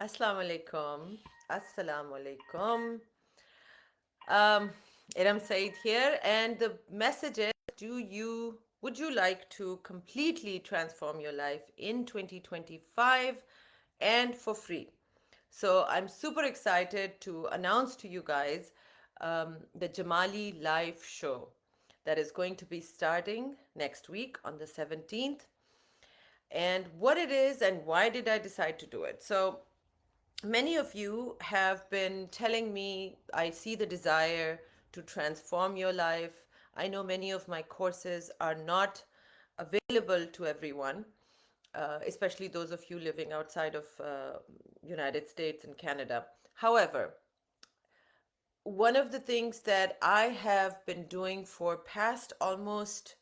Assalamu alaikum. Assalamu alaikum. Um, Eram Saeed here, and the message is: would you like to completely transform your life in 2025 and for free? So I'm super excited to announce to you guys the Jamali Life Show that is going to be starting next week on the 17th, and what it is and why did I decide to do it. So many of you have been telling me, I see the desire to transform your life. I know many of my courses are not available to everyone, especially those of you living outside of United States and Canada. However, one of the things that I have been doing for past almost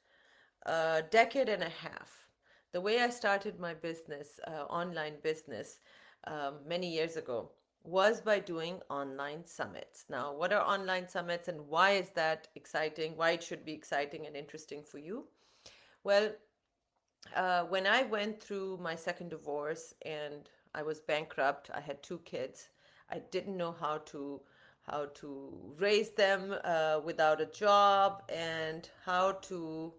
a decade and a half, the way I started my business, online business, many years ago, was by doing online summits. Now, what are online summits and why is that exciting? Why it should be exciting and interesting for you? Well, when I went through my second divorce and I was bankrupt, I had two kids. I didn't know how to raise them without a job and how to.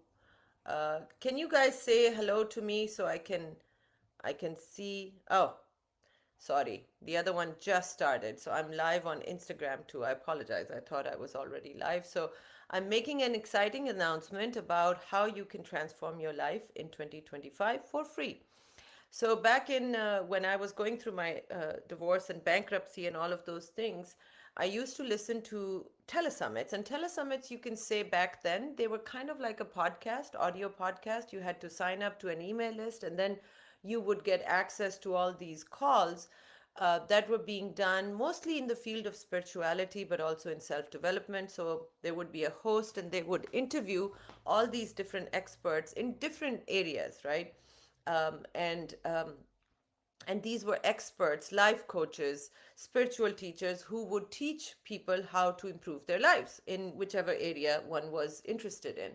Can you guys say hello to me so I can see? Oh, sorry, the other one just started. So I'm live on Instagram too. I apologize. I thought I was already live. So I'm making an exciting announcement about how you can transform your life in 2025 for free. So back in when I was going through my divorce and bankruptcy and all of those things, I used to listen to telesummits. And telesummits, you can say back then, they were kind of like a podcast, audio podcast. You had to sign up to an email list, and then you would get access to all these calls that were being done mostly in the field of spirituality, but also in self development. So there would be a host, and they would interview all these different experts in different areas, right? Um, and um, and these were experts, life coaches, spiritual teachers who would teach people how to improve their lives in whichever area one was interested in.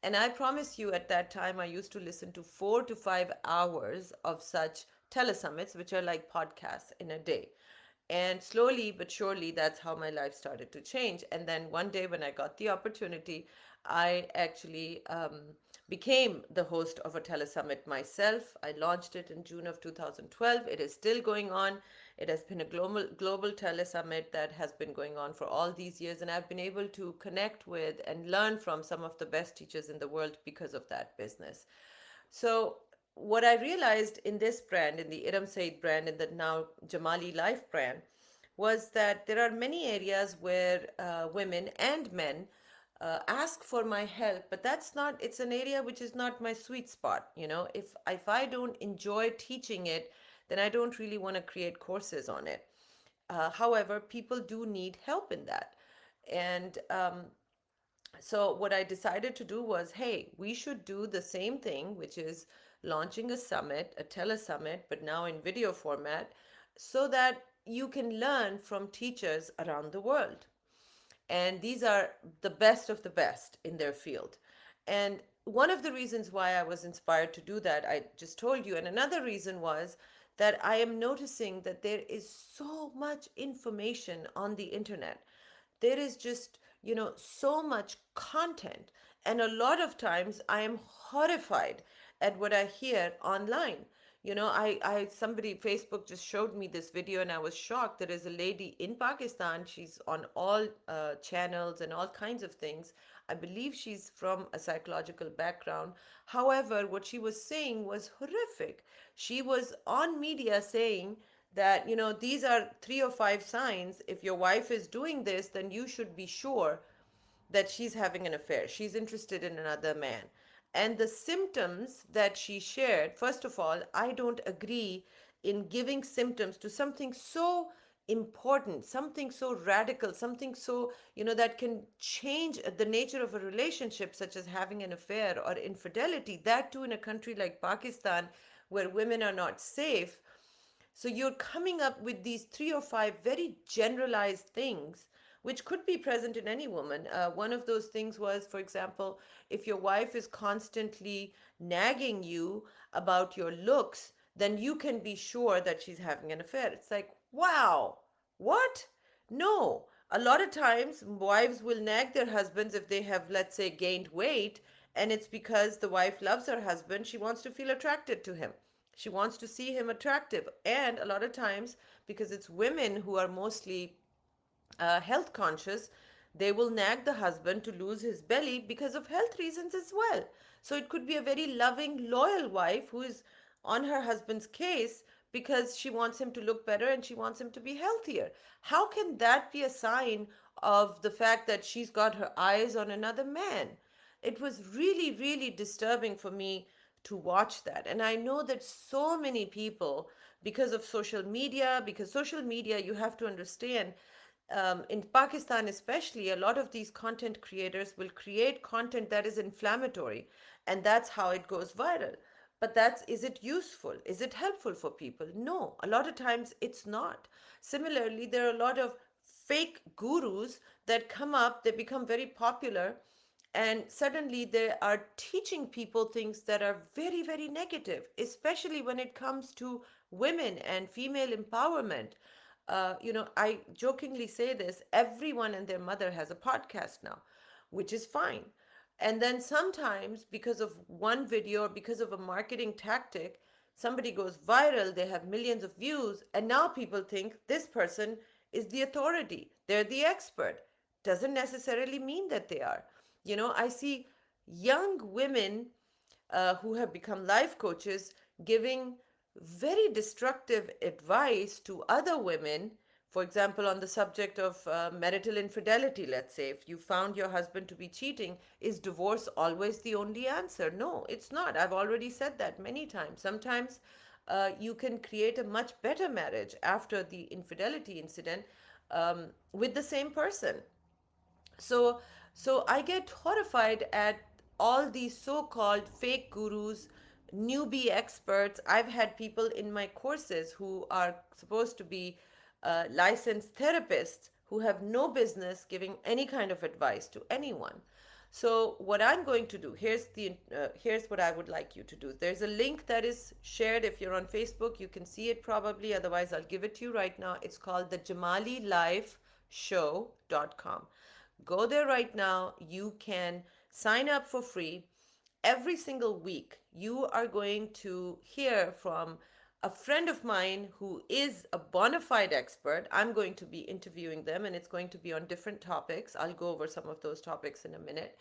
And I promise you, at that time, I used to listen to 4 to 5 hours of such telesummits, which are like podcasts in a day. And slowly but surely, that's how my life started to change. And then one day, when I got the opportunity, I actually became the host of a telesummit myself. I launched it in June of 2012. It is still going on. It has been a global telesummit that has been going on for all these years, and I've been able to connect with and learn from some of the best teachers in the world because of that business. So what I realized in this brand, in the Eram Saeed brand, in the now Jamali Life brand, was that there are many areas where women and men ask for my help, but that's not. It's an area which is not my sweet spot. If I don't enjoy teaching it, then I don't really want to create courses on it. However, people do need help in that, and so what I decided to do was, hey, we should do the same thing, which is launching a summit, a telesummit, but now in video format, so that you can learn from teachers around the world. And these are the best of the best in their field. And one of the reasons why I was inspired to do that, I just told you. And another reason was that I am noticing that there is so much information on the internet. There is just, so much content. And a lot of times I am horrified at what I hear online. Somebody, Facebook just showed me this video and I was shocked. There is a lady in Pakistan. She's on all channels and all kinds of things. I believe she's from a psychological background. However, what she was saying was horrific. She was on media saying that, these are 3 or 5 signs. If your wife is doing this, then you should be sure that she's having an affair. She's interested in another man. And the symptoms that she shared, first of all, I don't agree in giving symptoms to something so important, something so radical, something so, that can change the nature of a relationship, such as having an affair or infidelity. That too in a country like Pakistan, where women are not safe. So you're coming up with these 3 or 5 very generalized things which could be present in any woman. One of those things was, for example, if your wife is constantly nagging you about your looks, then you can be sure that she's having an affair. It's like, wow, what? No. A lot of times, wives will nag their husbands if they have, let's say, gained weight, and it's because the wife loves her husband. She wants to feel attracted to him. She wants to see him attractive. And a lot of times, because it's women who are mostly health conscious, they will nag the husband to lose his belly because of health reasons as well. So it could be a very loving, loyal wife who is on her husband's case because she wants him to look better and she wants him to be healthier. How can that be a sign of the fact that she's got her eyes on another man? It was really, really disturbing for me to watch that. And I know that so many people, because social media, you have to understand, in Pakistan especially, a lot of these content creators will create content that is inflammatory, and that's how it goes viral. But is it useful? Is it helpful for people? No, a lot of times it's not. Similarly, there are a lot of fake gurus that come up, they become very popular, and suddenly they are teaching people things that are very, very negative, especially when it comes to women and female empowerment. I jokingly say this, everyone and their mother has a podcast now, which is fine. And then sometimes, because of one video or because of a marketing tactic, somebody goes viral, they have millions of views, and now people think this person is the authority, they're the expert. Doesn't necessarily mean that they are. I see young women who have become life coaches giving very destructive advice to other women. For example, on the subject of marital infidelity, let's say, if you found your husband to be cheating, is divorce always the only answer? No, it's not. I've already said that many times. Sometimes you can create a much better marriage after the infidelity incident with the same person. So so I get horrified at all these so-called fake gurus, newbie experts. I've had people in my courses who are supposed to be licensed therapists who have no business giving any kind of advice to anyone. So what I'm going to do, here's what I would like you to do. There's a link that is shared. If you're on Facebook, you can see it probably. Otherwise, I'll give it to you right now. It's called the Jamali Life Show.com. Go there right now. You can sign up for free. Every single week, you are going to hear from a friend of mine who is a bona fide expert. I'm going to be interviewing them, and it's going to be on different topics. I'll go over some of those topics in a minute.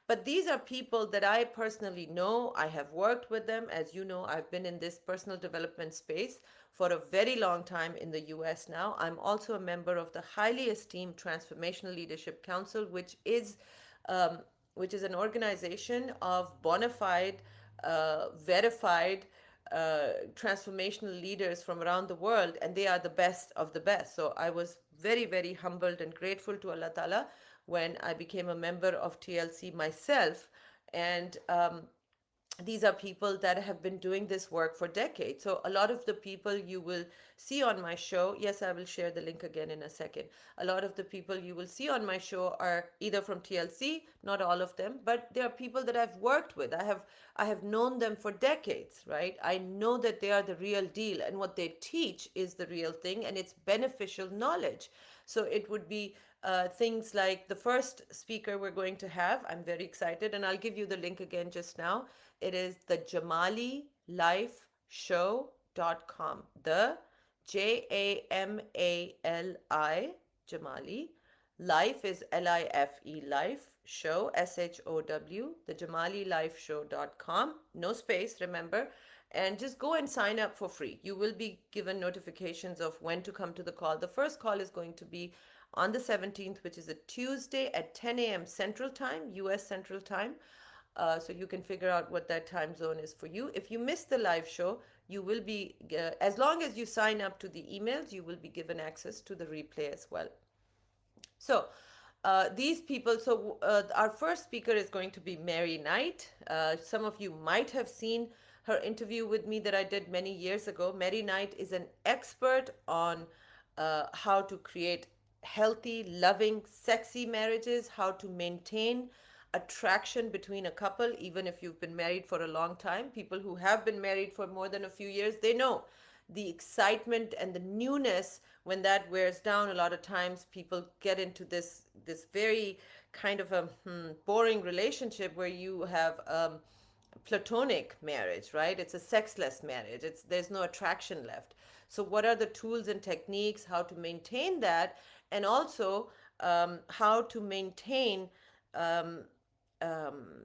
But these are people that I personally know. I have worked with them. As you know, I've been in this personal development space for a very long time in the US now. I'm also a member of the highly esteemed Transformational Leadership Council, um, which is an organization of bona fide, verified transformational leaders from around the world, and they are the best of the best. So I was very, very humbled and grateful to Allah Ta'ala when I became a member of TLC myself. And these are people that have been doing this work for decades. So a lot of the people you will see on my show, yes, I will share the link again in a second. A lot of the people you will see on my show are either from TLC, not all of them, but they are people that I've worked with. I have known them for decades, right? I know that they are the real deal, and what they teach is the real thing, and it's beneficial knowledge. So it would be things like the first speaker we're going to have. I'm very excited, and I'll give you the link again just now. It is the Jamali Life Show.com. The Jamali, Jamali. Life is Life, Life Show, SHOW, the Jamali Life Show.com. No space, remember. And just go and sign up for free. You will be given notifications of when to come to the call. The first call is going to be on the 17th, which is a Tuesday at 10 a.m. Central Time, US Central Time. So you can figure out what that time zone is for you. If you miss the live show, you will be, as long as you sign up to the emails, you will be given access to the replay as well. So these people, our first speaker is going to be Mary Knight. Some of you might have seen her interview with me that I did many years ago. Mary Knight is an expert on how to create healthy, loving, sexy marriages, how to maintain attraction between a couple, even if you've been married for a long time. People who have been married for more than a few years, they know the excitement and the newness. When that wears down, a lot of times people get into this very kind of a boring relationship where you have platonic marriage, right? It's a sexless marriage. It's There's no attraction left. So what are the tools and techniques how to maintain that, and also how to maintain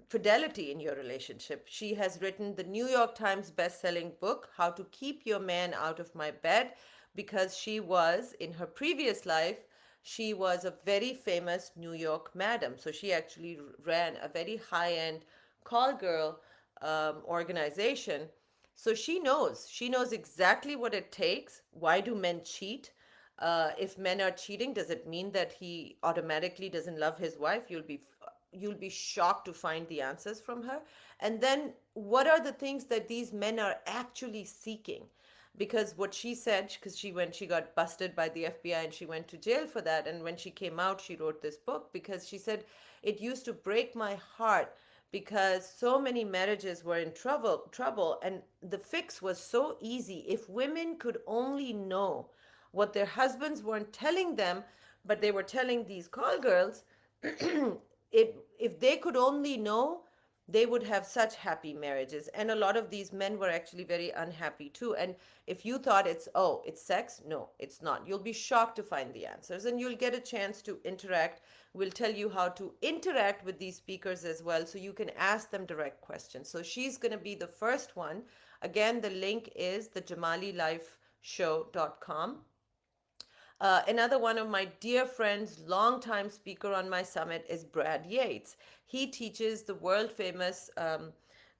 fidelity in your relationship? She has written the New York Times best-selling book, How to Keep Your Man Out of My Bed, because she was, in her previous life, she was a very famous New York madam. So she actually ran a very high-end call girl organization. So she knows exactly what it takes. Why do men cheat? If men are cheating, does it mean that he automatically doesn't love his wife? You'll be shocked to find the answers from her. And then what are the things that these men are actually seeking? Because what she said, because she got busted by the FBI and she went to jail for that, and when she came out, she wrote this book because she said it used to break my heart because so many marriages were in trouble, and the fix was so easy. If women could only know what their husbands weren't telling them, but they were telling these call girls, if they could only know, they would have such happy marriages. And a lot of these men were actually very unhappy too. And if you thought it's sex, no, it's not. You'll be shocked to find the answers, and you'll get a chance to interact. We'll tell you how to interact with these speakers as well, so you can ask them direct questions. So she's going to be the first one. Again, the link is the JamaliLifeShow.com. Another one of my dear friends, longtime speaker on my summit, is Brad Yates. He teaches the world famous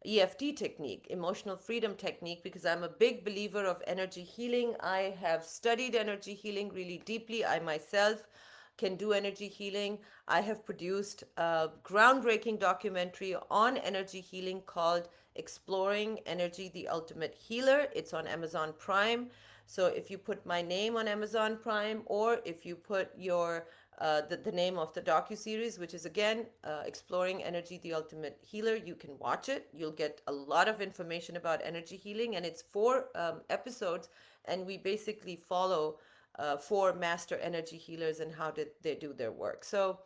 EFT technique, emotional freedom technique, because I'm a big believer of energy healing. I have studied energy healing really deeply. I myself can do energy healing. I have produced a groundbreaking documentary on energy healing called Exploring Energy, the Ultimate Healer. It's on Amazon Prime. So if you put my name on Amazon Prime, or if you put the name of the docu-series, which is again Exploring Energy, the Ultimate Healer, you can watch it. You'll get a lot of information about energy healing, and it's 4 episodes, and we basically follow 4 master energy healers and how did they do their work. So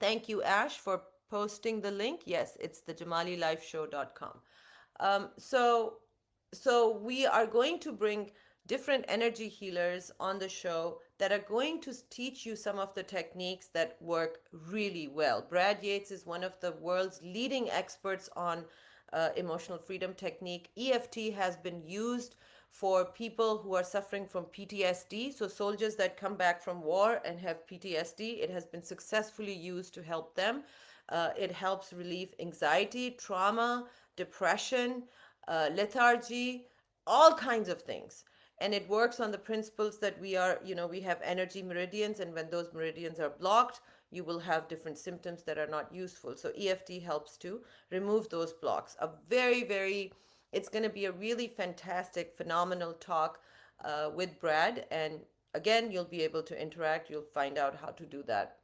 thank you, Ash, for posting the link. Yes, it's the JamaliLifeShow.com. So we are going to bring different energy healers on the show that are going to teach you some of the techniques that work really well. Brad Yates is one of the world's leading experts on emotional freedom technique. EFT has been used for people who are suffering from PTSD. So soldiers that come back from war and have PTSD, it has been successfully used to help them. It helps relieve anxiety, trauma, depression, lethargy, all kinds of things. And it works on the principles that we have energy meridians, and when those meridians are blocked, you will have different symptoms that are not useful. So EFT helps to remove those blocks. It's going to be a really fantastic, phenomenal talk with Brad. And again, you'll be able to interact. You'll find out how to do that.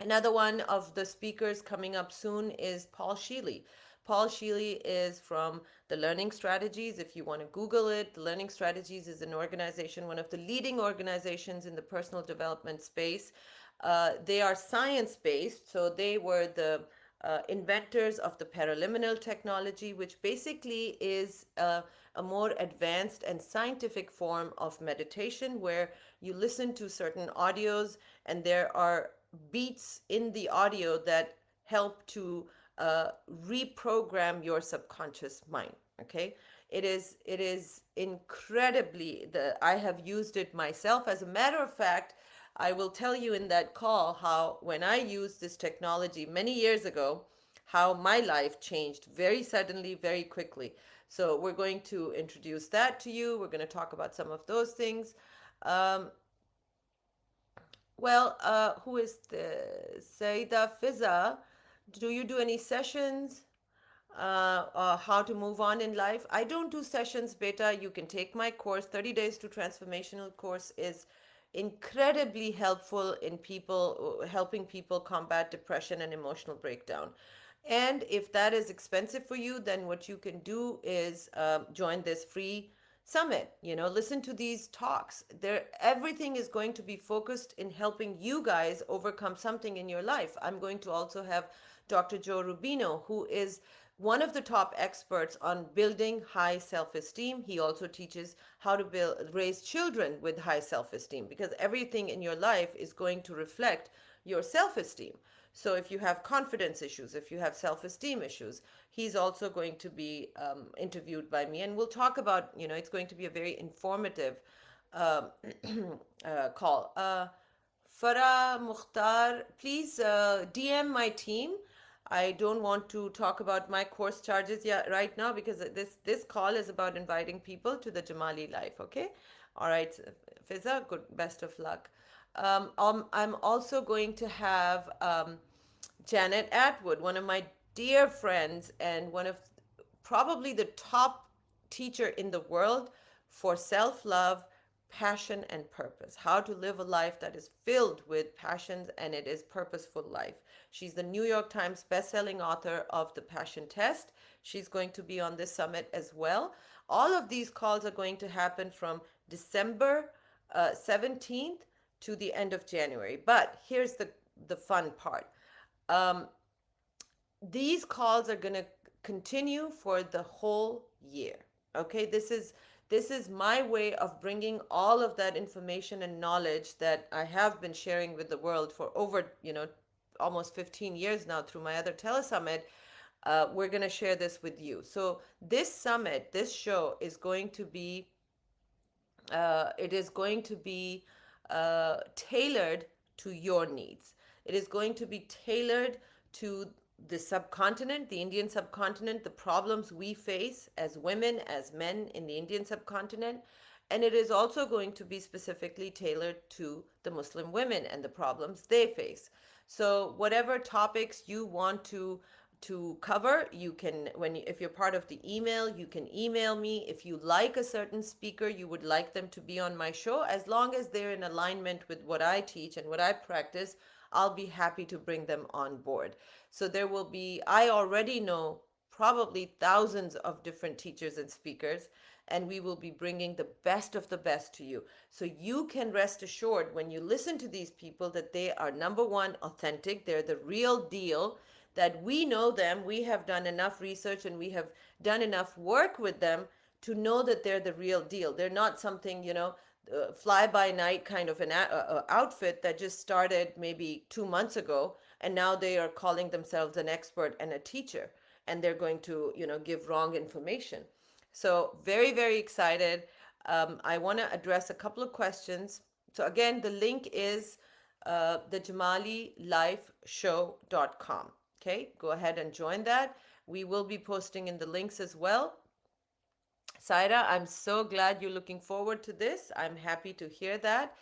Another one of the speakers coming up soon is Paul Sheely. Paul Sheely is from the Learning Strategies. If you want to Google it, the Learning Strategies is an organization, one of the leading organizations in the personal development space. They are science based, so they were the inventors of the paraliminal technology, which basically is a more advanced and scientific form of meditation where you listen to certain audios and there are beats in the audio that help to reprogram your subconscious mind. Okay, it is incredibly, I have used it myself. As a matter of fact, I will tell you in that call how when I used this technology many years ago, how my life changed very suddenly, very quickly. So we're going to introduce that to you. We're going to talk about some of those things. Um, who is the Saida Fiza? Do you do any sessions? How to move on in life? I don't do sessions, beta. You can take my course. 30 Days to Transformational course is incredibly helpful in people helping people combat depression and emotional breakdown. And if that is expensive for you, then what you can do is join this free summit. Listen to these talks. There, everything is going to be focused in helping you guys overcome something in your life. I'm going to also have Dr. Joe Rubino, who is one of the top experts on building high self-esteem. He also teaches how to raise children with high self-esteem, because everything in your life is going to reflect your self-esteem. So if you have confidence issues, if you have self-esteem issues, he's also going to be interviewed by me, and we'll talk about. It's going to be a very informative um, call. Farah Mukhtar, please DM my team. I don't want to talk about my course charges yet right now, because this call is about inviting people to the Jamali Life. Okay, all right, Fiza, good, best of luck. I'm also going to have Janet Atwood, one of my dear friends and one of probably the top teacher in the world for self-love, passion, and purpose. How to live a life that is filled with passions and it is purposeful life. She's the New York Times best-selling author of The Passion Test. She's going to be on this summit as well. All of these calls are going to happen from December 17th to the end of January. But here's the fun part. Um, these calls are going to continue for the whole year. Okay, this is my way of bringing all of that information and knowledge that I have been sharing with the world for over almost 15 years now through my other telesummit. We're going to share this with you. So this summit, this show is going to be tailored to your needs. It is going to be tailored to the subcontinent, the Indian subcontinent, the problems we face as women, as men in the Indian subcontinent. And it is also going to be specifically tailored to the Muslim women and the problems they face. So whatever topics you want to cover, you can, if you're part of the email, you can email me. If you like a certain speaker, you would like them to be on my show, as long as they're in alignment with what I teach and what I practice, I'll be happy to bring them on board. So there will be, I already know probably thousands of different teachers and speakers, and we will be bringing the best of the best to you. So you can rest assured when you listen to these people that they are, number one, authentic, they're the real deal, that we know them, we have done enough research and we have done enough work with them to know that they're the real deal. They're not something, fly by night kind of an outfit that just started maybe 2 months ago, and now they are calling themselves an expert and a teacher, and they're going to, give wrong information. So very, very excited. I want to address a couple of questions. So again, the link is the JamaliLifeShow.com. Okay, go ahead and join that. We will be posting in the links as well. Saira, I'm so glad you're looking forward to this. I'm happy to hear that.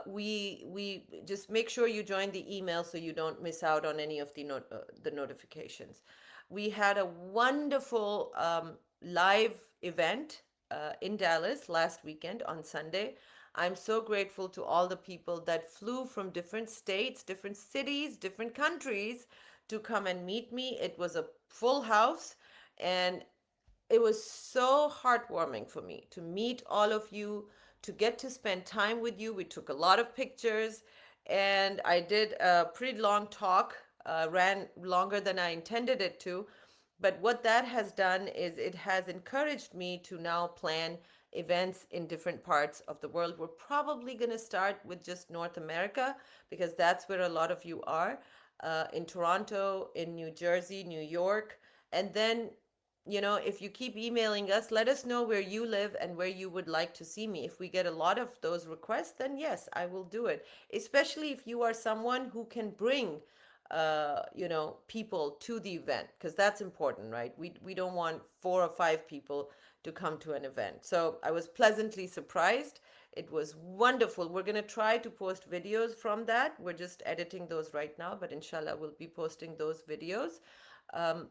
We just make sure you join the email so you don't miss out on any of the notifications. We had a wonderful live event in Dallas last weekend on Sunday. I'm so grateful to all the people that flew from different states, different cities, different countries to come and meet me. It was a full house, and it was so heartwarming for me to meet all of you, to get to spend time with you. We took a lot of pictures, and I did a pretty long talk, ran longer than I intended it to. But what that has done is it has encouraged me to now plan events in different parts of the world. We're probably going to start with just North America, because that's where a lot of you are, in Toronto, in New Jersey, New York. And then, if you keep emailing us, let us know where you live and where you would like to see me. If we get a lot of those requests, then yes, I will do it. Especially if you are someone who can bring, people to the event, because that's important, right? We don't want 4 or 5 people to come to an event. So I was pleasantly surprised. It was wonderful. We're going to try to post videos from that. We're just editing those right now, but inshallah, we'll be posting those videos. Um,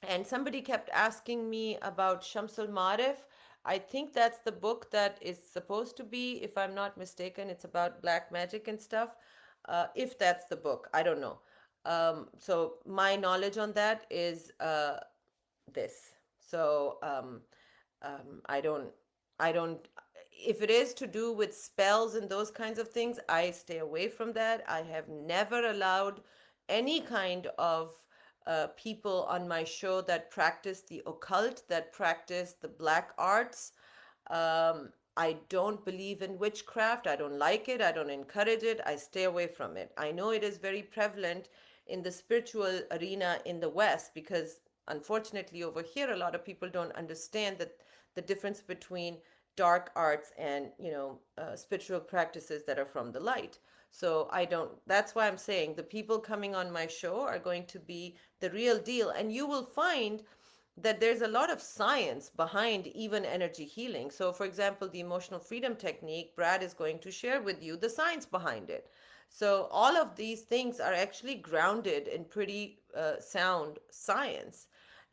and somebody kept asking me about Shamsul Marif. I think that's the book that is supposed to be, if I'm not mistaken. It's about black magic and stuff. If that's the book, I don't know. So my knowledge on that is this. So I don't. If it is to do with spells and those kinds of things, I stay away from that. I have never allowed any kind of people on my show that practice the occult, that practice the black arts. I don't believe in witchcraft. I don't like it. I don't encourage it. I stay away from it. I know it is very prevalent in the spiritual arena in the West because, unfortunately, over here, a lot of people don't understand that the difference between dark arts and spiritual practices that are from the light. So I don't. That's why I'm saying the people coming on my show are going to be the real deal, and you will find that there's a lot of science behind even energy healing. So, for example, the emotional freedom technique, Brad is going to share with you the science behind it. So, all of these things are actually grounded in pretty sound science.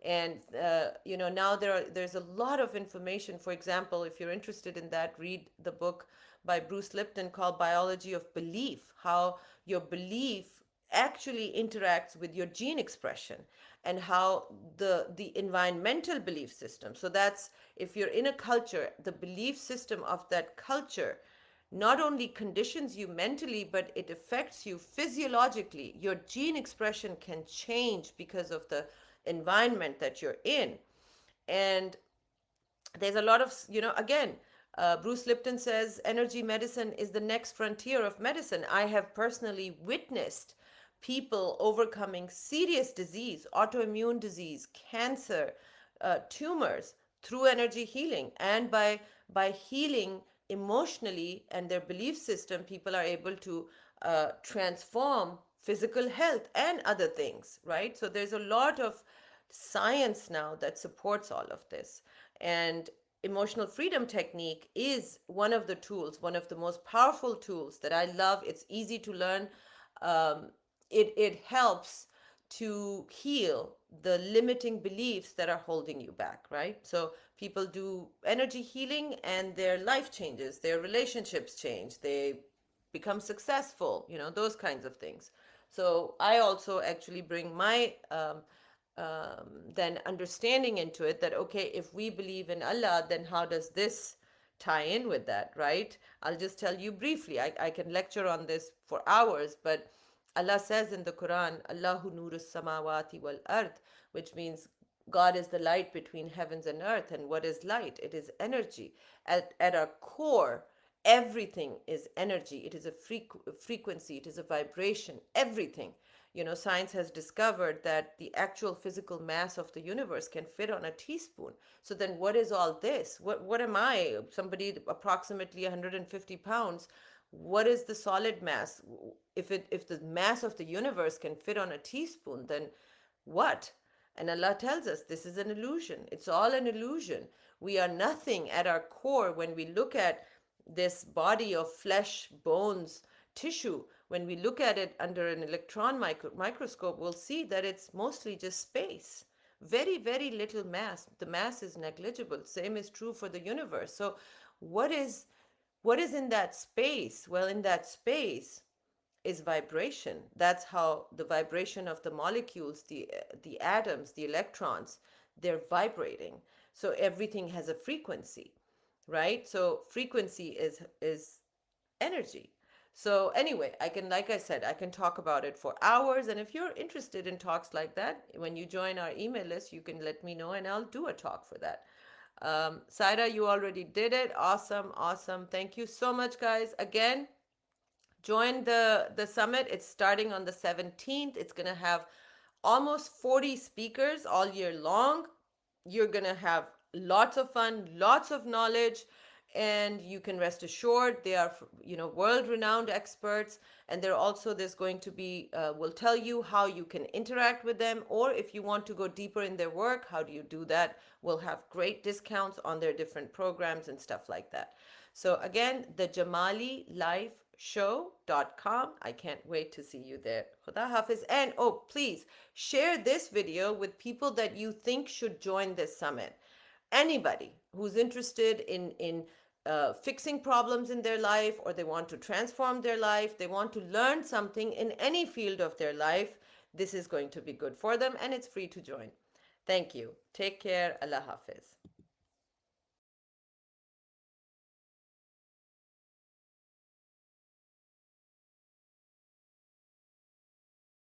And now there's a lot of information. For example, if you're interested in that, read the book by Bruce Lipton called Biology of Belief, how your belief actually interacts with your gene expression, and how the environmental belief system. So that's, if you're in a culture, the belief system of that culture not only conditions you mentally, but it affects you physiologically. Your gene expression can change because of the environment that you're in. And there's a lot of, again, Bruce Lipton says energy medicine is the next frontier of medicine. I have personally witnessed people overcoming serious disease, autoimmune disease, cancer, tumors through energy healing. And by healing emotionally and their belief system, people are able to transform physical health and other things, right? So there's a lot of science now that supports all of this. And emotional freedom technique is one of the tools, one of the most powerful tools that I love. It's easy to learn. It helps to heal the limiting beliefs that are holding you back, right? So people do energy healing and their life changes, their relationships change, they become successful, those kinds of things. So I also actually bring my then understanding into it, that okay, if we believe in Allah, then how does this tie in with that, right? I'll just tell you briefly. I can lecture on this for hours, but Allah says in the Quran, Allahu nurus samawati wal ard, which means God is the light between heavens and earth. And what is light? It is energy. At our core, everything is energy. It is a frequency, it is a vibration, everything. Science has discovered that the actual physical mass of the universe can fit on a teaspoon. So then what is all this? What am I? Somebody approximately 150 pounds. What is the solid mass? If the mass of the universe can fit on a teaspoon, then what? And Allah tells us this is an illusion. It's all an illusion. We are nothing at our core. When we look at this body of flesh, bones, tissue, when we look at it under an electron microscope, we'll see that it's mostly just space. Very, very little mass. The mass is negligible. Same is true for the universe. So, what is in that space? Well, in that space is vibration. That's how the vibration of the molecules, the atoms, the electrons, they're vibrating. So everything has a frequency, right? So frequency is energy. So anyway, I can, like I said, I can talk about it for hours. And if you're interested in talks like that, when you join our email list, you can let me know and I'll do a talk for that. Saida, you already did it. Awesome, awesome. Thank you so much, guys. Again, join the summit. It's starting on the 17th. It's going to have almost 40 speakers all year long. You're going to have lots of fun, lots of knowledge, and you can rest assured they are, world renowned experts. And they're also, there's going to be, we'll tell you how you can interact with them, or if you want to go deeper in their work, how do you do that? We'll have great discounts on their different programs and stuff like that. So again, the Jamali Life Show.com. I can't wait to see you there. Khuda Hafiz. And oh, please share this video with people that you think should join this summit. Anybody, who's interested in fixing problems in their life, or they want to transform their life, they want to learn something in any field of their life, this is going to be good for them, and it's free to join. Thank you. Take care. Allah Hafiz.